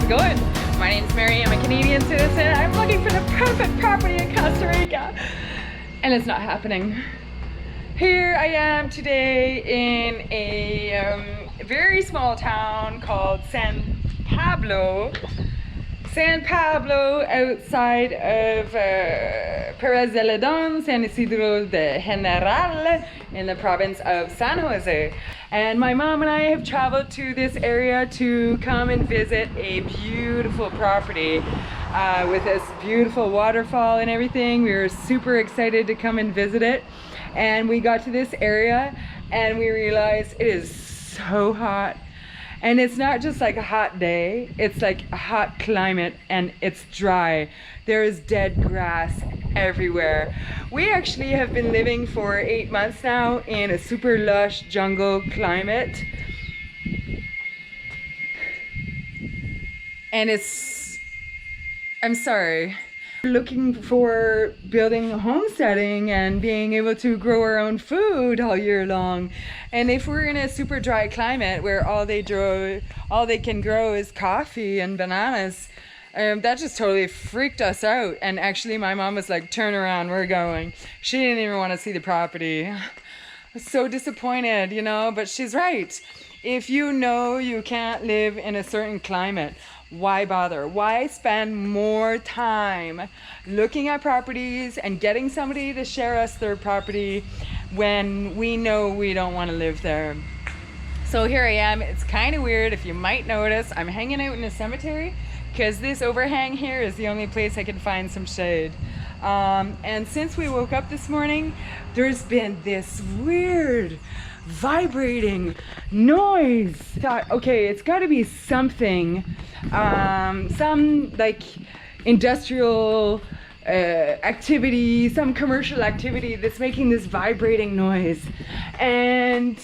it going? My name's Mary, I'm a Canadian citizen. I'm looking for the perfect property in Costa Rica, and it's not happening. Here I am today in a very small town called San Pablo, outside of Perez de Ledon, San Isidro de General, in the province of San Jose. And my mom and I have traveled to this area to come and visit a beautiful property with this beautiful waterfall and everything. We were super excited to come and visit it. And we got to this area and we realized it is so hot. And it's not just like a hot day, it's like a hot climate and it's dry. There is dead grass everywhere. We actually have been living for 8 months now in a super lush jungle climate. And I'm sorry. Looking for building homesteading and being able to grow our own food all year long. And if we're in a super dry climate where all they can grow is coffee and bananas, that just totally freaked us out. And actually my mom was like, turn around, we're going. She didn't even want to see the property. I was so disappointed, you know, but she's right. If you know you can't live in a certain climate, why bother? Why spend more time looking at properties and getting somebody to share us their property when we know we don't want to live there? So here I am. It's kind of weird. If you might notice, I'm hanging out in a cemetery because this overhang here is the only place I can find some shade. And since we woke up this morning, there's been this weird vibrating noise. Thought, okay, it's got to be something, some like industrial activity, some commercial activity that's making this vibrating noise. And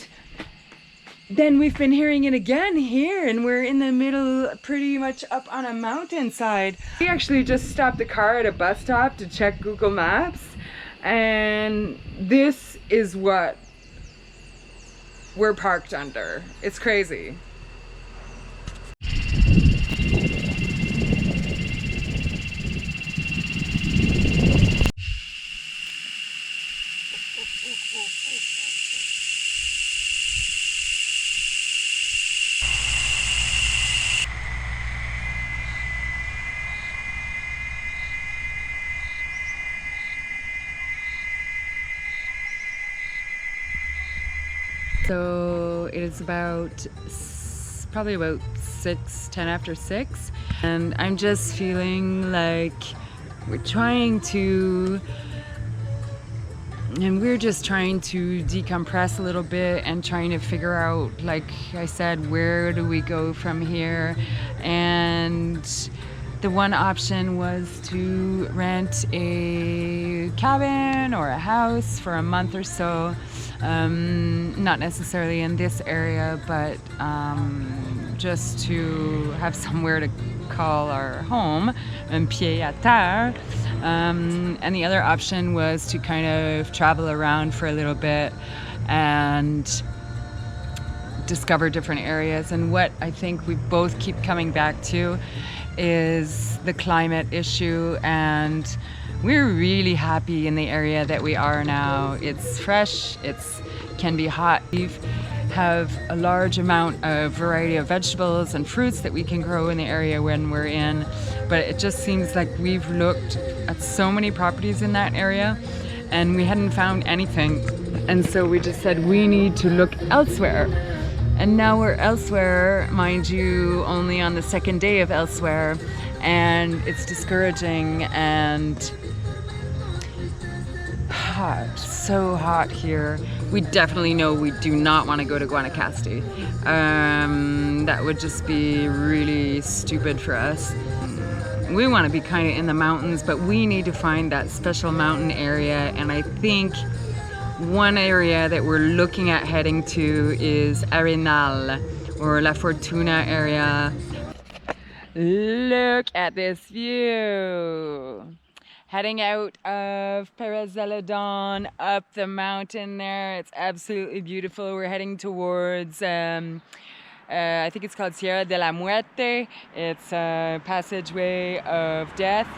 then we've been hearing it again here, and we're in the middle, pretty much up on a mountainside. We actually just stopped the car at a bus stop to check Google Maps, and this is what we're parked under. It's crazy. So it is probably about 10 after 6, and I'm just feeling like we're just trying to decompress a little bit and trying to figure out, like I said, where do we go from here? And the one option was to rent a cabin or a house for a month or so. Not necessarily in this area, but just to have somewhere to call our home, un pied à terre. And the other option was to kind of travel around for a little bit and discover different areas. And what I think we both keep coming back to is the climate issue, and we're really happy in the area that we are now. It's fresh, it can be hot. We have a large amount of variety of vegetables and fruits that we can grow in the area when we're in, but it just seems like we've looked at so many properties in that area and we hadn't found anything. And so we just said we need to look elsewhere. And now we're elsewhere, mind you, only on the second day of elsewhere, and it's discouraging and hot, so hot here. We definitely know we do not want to go to Guanacaste. That would just be really stupid for us. We want to be kind of in the mountains, but we need to find that special mountain area, and I think one area that we're looking at heading to is Arenal, or La Fortuna area. Look at this view. Heading out of Perez de Ledon, up the mountain there. It's absolutely beautiful. We're heading towards I think it's called Sierra de la Muerte. It's a passageway of death.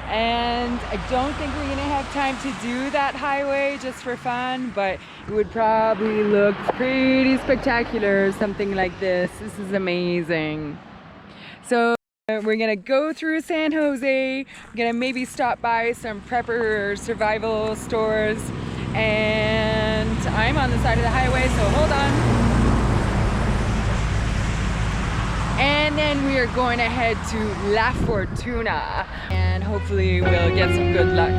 And I don't think we're gonna have time to do that highway just for fun, but it would probably look pretty spectacular, something like this. This is amazing. So we're gonna go through San Jose. We're gonna maybe stop by some prepper or survival stores. And I'm on the side of the highway, so hold on. And then we are going to head to La Fortuna and hopefully we'll get some good luck.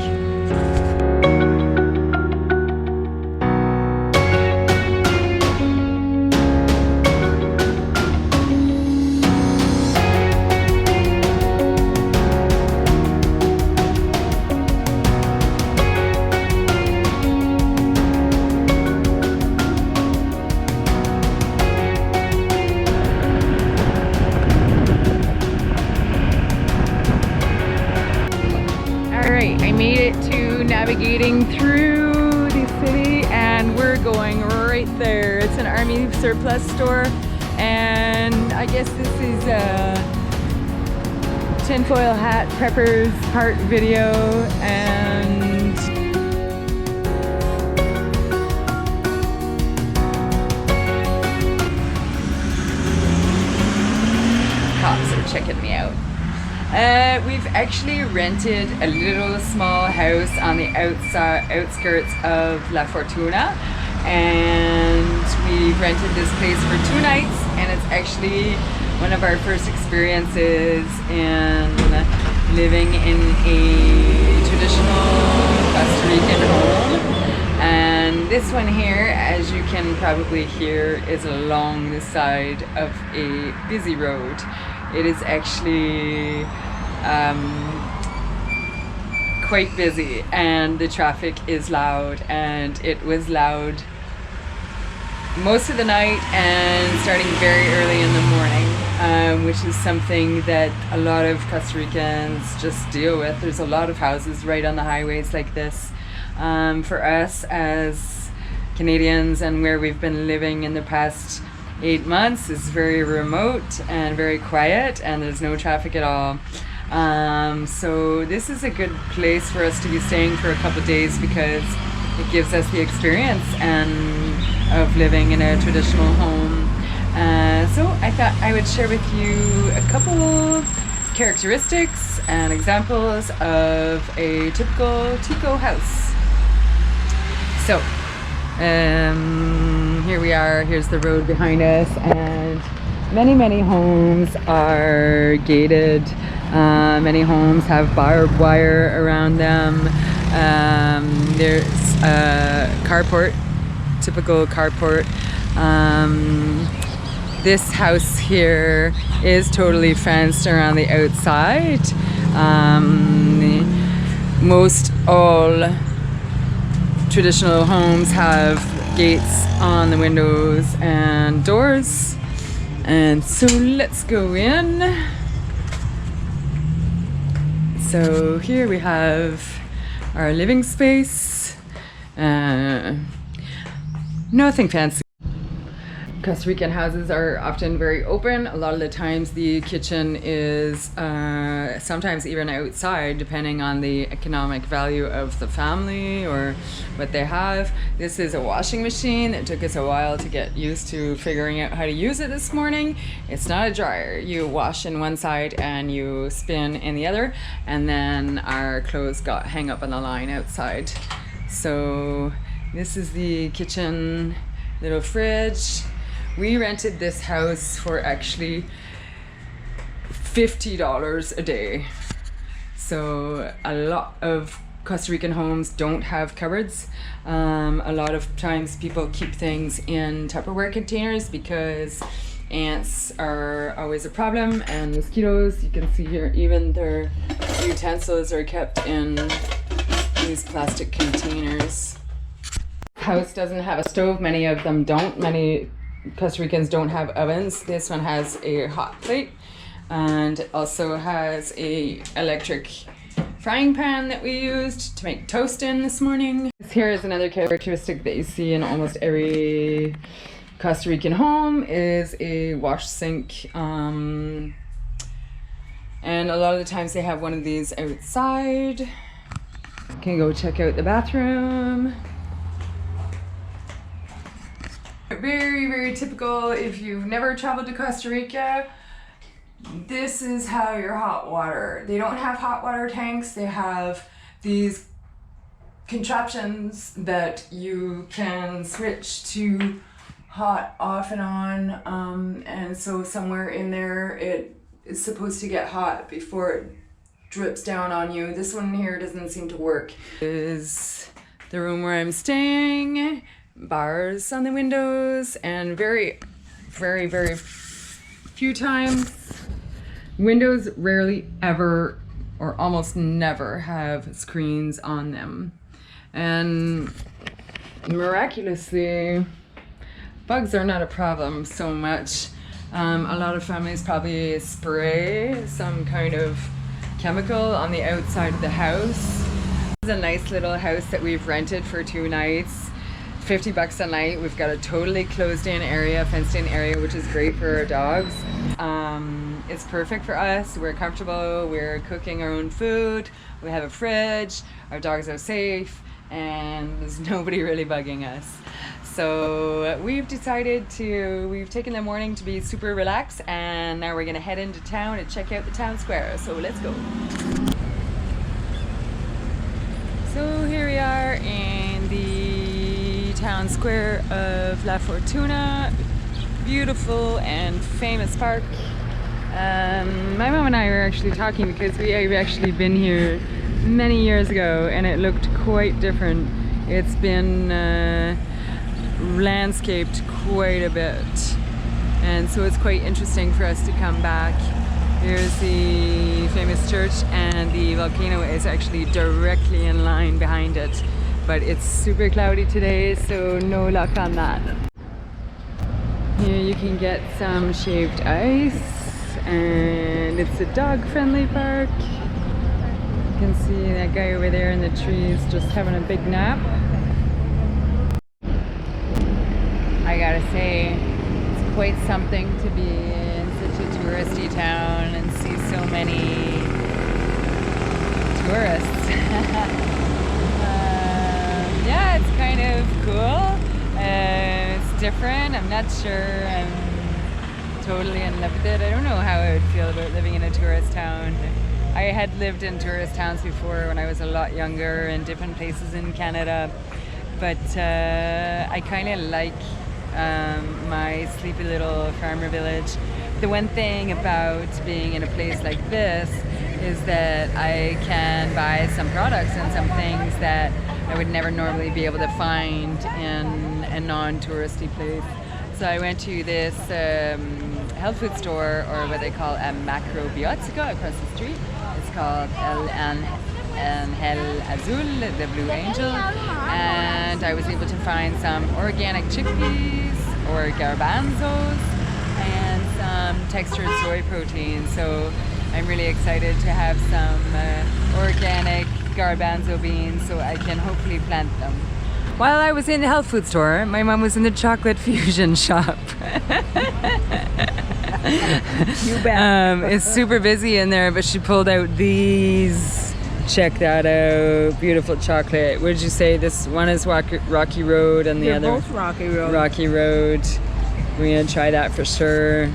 I made it to navigating through the city and we're going right there. It's an army surplus store and I guess this is a tinfoil hat preppers part video and cops are checking me out. We've actually rented a little small house on the outskirts of La Fortuna, and we've rented this place for 2 nights, and it's actually one of our first experiences in living in a traditional Costa Rican home. And this one here, as you can probably hear, is along the side of a busy road. It is actually quite busy and the traffic is loud, and it was loud most of the night and starting very early in the morning, which is something that a lot of Costa Ricans just deal with. There's a lot of houses right on the highways like this. For us as Canadians and where we've been living in the past 8 months is very remote and very quiet, and there's no traffic at all. So this is a good place for us to be staying for a couple of days because it gives us the experience of living in a traditional home. So I thought I would share with you a couple characteristics and examples of a typical Tico house. So here we are, here's the road behind us, and many homes are gated. Many homes have barbed wire around them. There's a carport, typical carport. This house here is totally fenced around the outside. Most all traditional homes have gates on the windows and doors, and so let's go in. So here we have our living space. Nothing fancy. Costa Rican houses are often very open. A lot of the times the kitchen is sometimes even outside, depending on the economic value of the family or what they have. This is a washing machine. It took us a while to get used to figuring out how to use it this morning. It's not a dryer. You wash in one side and you spin in the other, and then our clothes hang up on the line outside. So this is the kitchen, little fridge. We rented this house for actually $50 a day. So a lot of Costa Rican homes don't have cupboards. A lot of times people keep things in Tupperware containers because ants are always a problem, and mosquitoes. You can see here even their utensils are kept in these plastic containers. House doesn't have a stove. Many of them don't. Many Costa Ricans don't have ovens. This one has a hot plate, and it also has a electric frying pan that we used to make toast in this morning. Here is another characteristic that you see in almost every Costa Rican home is a wash sink. And a lot of the times they have one of these outside. Can go check out the bathroom. Very, very typical if you've never traveled to Costa Rica. This is how your hot water. They don't have hot water tanks. They have these contraptions that you can switch to hot off and on. And so somewhere in there it is supposed to get hot before it drips down on you. This one here doesn't seem to work. This is the room where I'm staying. Bars on the windows, and very, very, very few times. Windows rarely ever or almost never have screens on them. And miraculously, bugs are not a problem so much. A lot of families probably spray some kind of chemical on the outside of the house. This is a nice little house that we've rented for 2 nights. $50 a night. We've got a totally closed in area, fenced in area, which is great for our dogs. It's perfect for us. We're comfortable. We're cooking our own food. We have a fridge. Our dogs are safe, and there's nobody really bugging us. So we've taken the morning to be super relaxed, and now we're gonna head into town and check out the town square. So let's go. So here we are in the town square of La Fortuna. Beautiful and famous park. My mom and I were actually talking because we have actually been here many years ago and it looked quite different. It's been landscaped quite a bit, and so it's quite interesting for us to come back. Here's the famous church, and the volcano is actually directly in line behind it. But it's super cloudy today, so no luck on that. Here you can get some shaved ice, and it's a dog-friendly park. You can see that guy over there in the trees just having a big nap. I gotta say, it's quite something to be in such a touristy town and see so many tourists. Yeah, it's kind of cool. It's different. I'm not sure I'm totally in love with it. I don't know how I would feel about living in a tourist town. I had lived in tourist towns before when I was a lot younger in different places in Canada, but I kind of like my sleepy little farmer village. The one thing about being in a place like this is that I can buy some products and some things that I would never normally be able to find in a non-touristy place. So I went to this health food store, or what they call a macrobiotica, across the street. It's called El Angel Azul, the Blue Angel, and I was able to find some organic chickpeas or garbanzos and some textured soy protein. So I'm really excited to have some organic garbanzo beans so I can hopefully plant them. While I was in the health food store, my mom was in the chocolate fusion shop. You bet. It's super busy in there, but she pulled out these. Check that out. Beautiful chocolate. What did you say? This one is Rocky Road and the They're other? both Rocky Road. Rocky Road. We're gonna try that for sure.